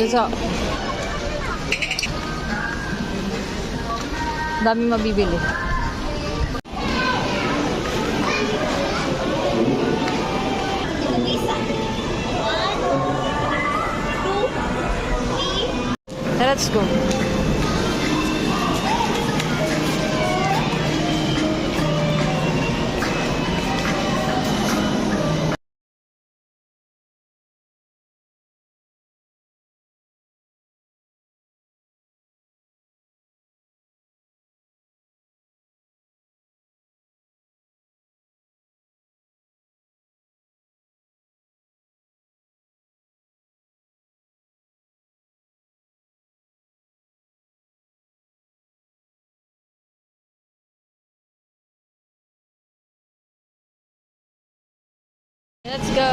Gusto. Dami mabibili. Let's go. Let's go.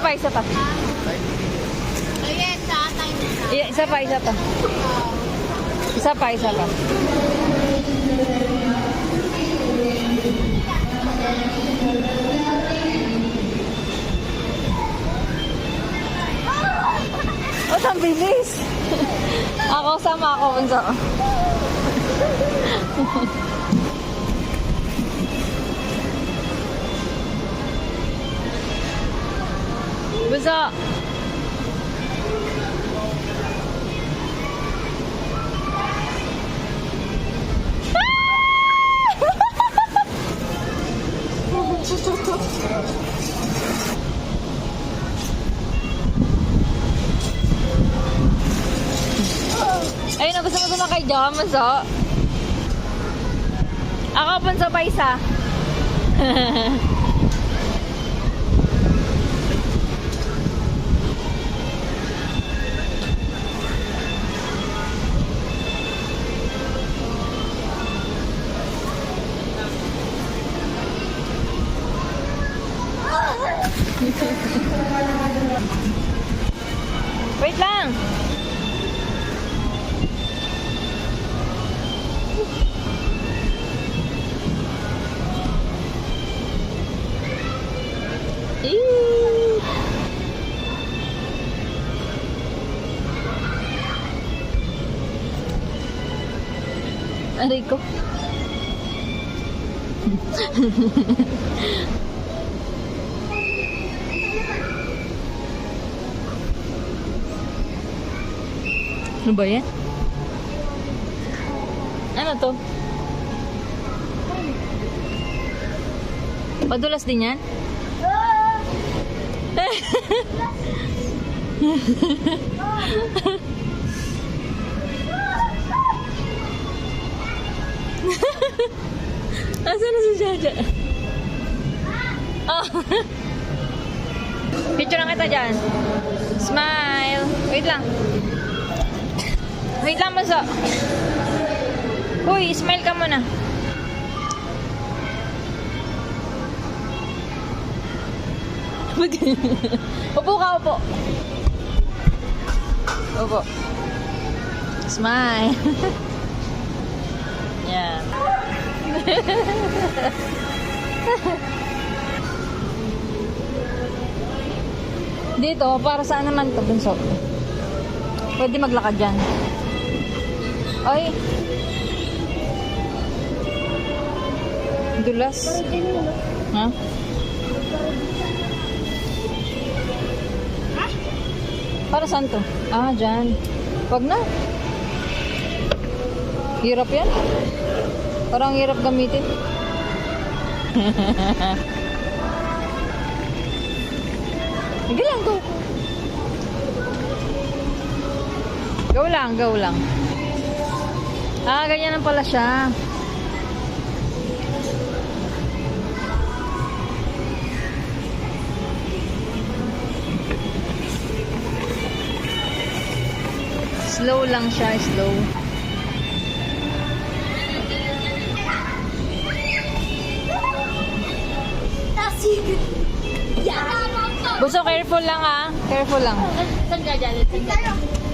Isa pa. Isa pa. Isa pa. Oh, ang bilis. Sama ako bunso. Bunso. Ayun, gusto mo sumakay dyan, bunso? Ako, bunso pa isa. Wait lang. Aray ko. Ano ba yan? Ano to? Madulas din yan? Asan na si Jaja? Oh. Picture lang kita dyan. Smile. Wait lang. Wait lang, bunso. Uy, smile ka muna. Upo ka, upo. Upo. Smile. Yan. Dito, para saan naman ito, bunso? Pwede maglakad dyan. Ay. Dulas. Ha? Para saan to? Ah, dyan. Wag na. Hirap yan. Parang hirap gamitin. Sige lang, go. Go lang, go lang. Ah, ganyan lang pala siya. Slow lang siya, slow. Buso, careful lang ah. Careful lang. Saan ka dyan?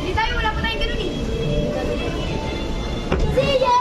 Hindi tayo, wala pa tayong ganun eh. See ya!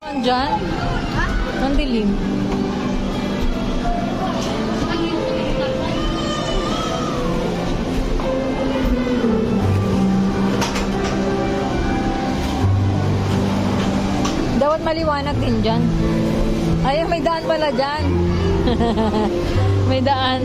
Diyan? Ang dilim. Dapat maliwanag din dyan. Ay, may daan pala dyan. May daan.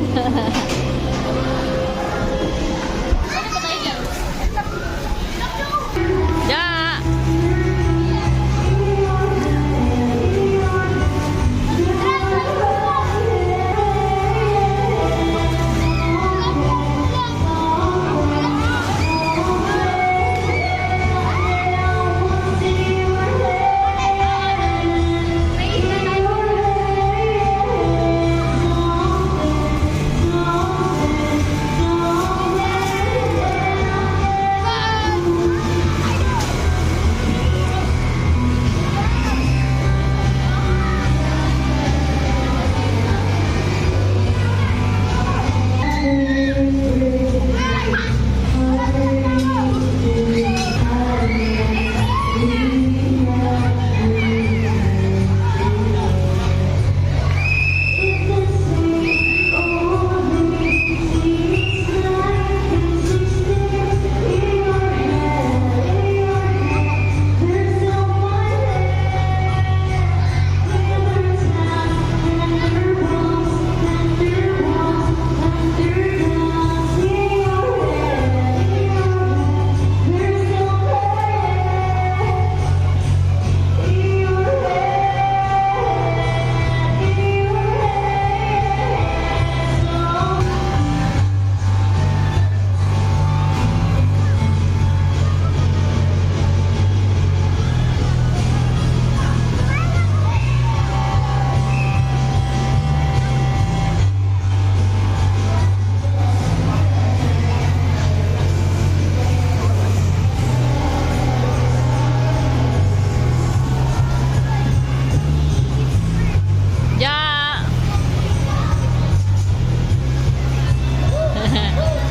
Ja!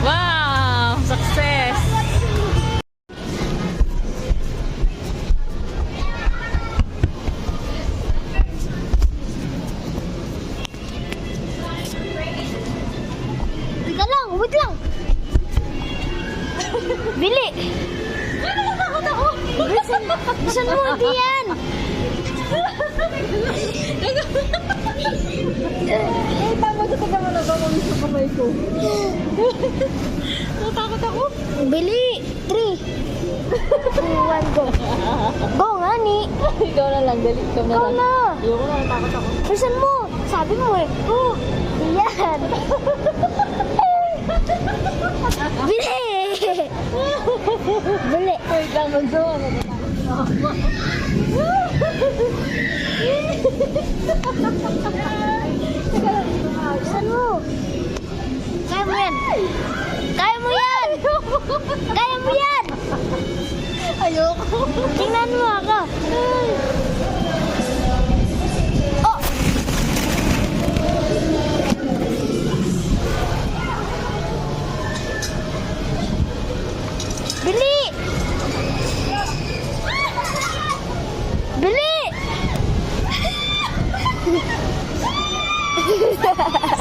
Wow! Success! Teka lang, wait lang. Bili. Natakot ako. Bisan mo, hindi yan. Tama sa taga mo na ba mami sa kamay ko? Natakot ako. Bili. 3, 2, 1, go. Go nga ni. Ikaw na lang, dali. Ikaw na Ikaw lang. na. Ayoko na, natakot ako. Bisan mo. Sabi mo eh. Oh, yan. Bili. Bili. Wait lang, Bunso. Bisan mo. Kaya mo yan. Kaya mo yan. Kaya mo yan. Ayoko. Tingnan mo ako. Oh.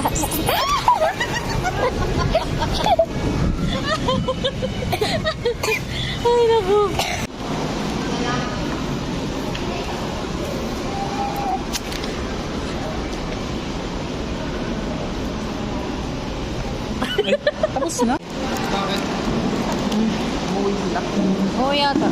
Ay, naku. Tapos na? Bakit? Umuwi sila. Oo yata.